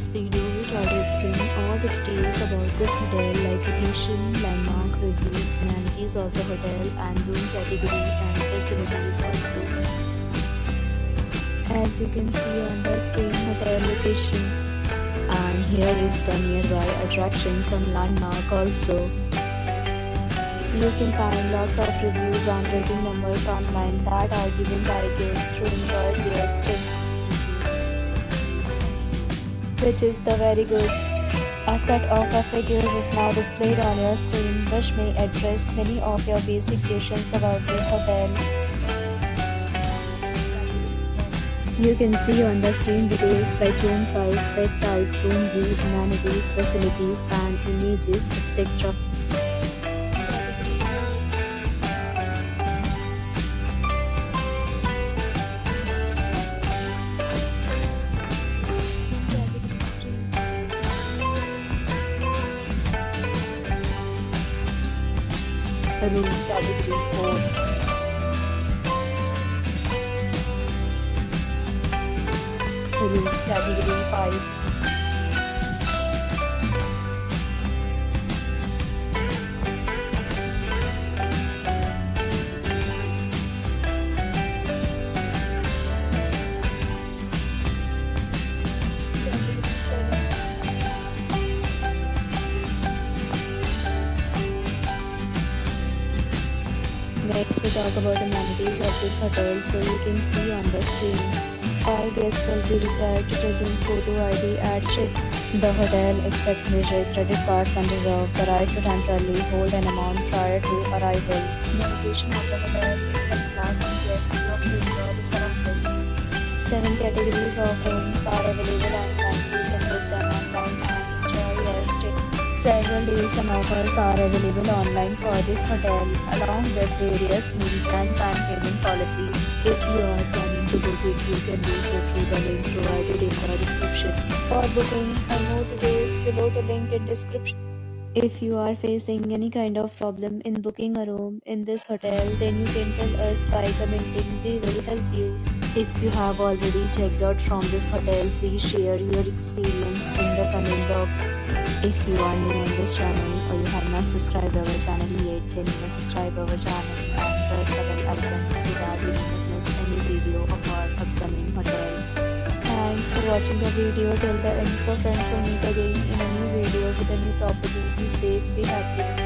this video, we try to explain all the details about this hotel like location, landmark, reviews, amenities of the hotel and room category and facilities also. As you can see on the screen, hotel location, and here is the nearby attractions and landmark also. You can find lots of reviews and rating numbers online that are given by guests to enjoy their stay, which is the very good. A set of FAQs is now displayed on your screen, which may address many of your basic questions about this hotel. You can see on the screen details like room size, bed type, room view, amenities, facilities and images, etc. Room category 4. Room category 5. Next, we talk about amenities of this hotel. So you can see on the screen, all guests will be required to present photo ID at check the hotel, except major credit cards, and reserve the right to temporarily hold an amount prior to arrival. The location of the hotel is first class and guests love to enjoy the surroundings. 7 categories of rooms are available online. You can book them online and enjoy your stay. Several days and offers are available online for this hotel, along with various meal plans and payment policies. If you are planning to book it, you can do so through the link provided in the description. For booking and more details, below the link in description. If you are facing any kind of problem in booking a room in this hotel, then you can tell us by commenting. We will help you. If you have already checked out from this hotel, please share your experience in the comment box. If you are new on this channel or you have not subscribed our channel yet, then you must subscribe our channel and press the bell icon so that you don't miss any video of our upcoming hotel. Thanks for watching the video till the end. So friends, we'll meet again in a new video with a new property. Be safe, be happy.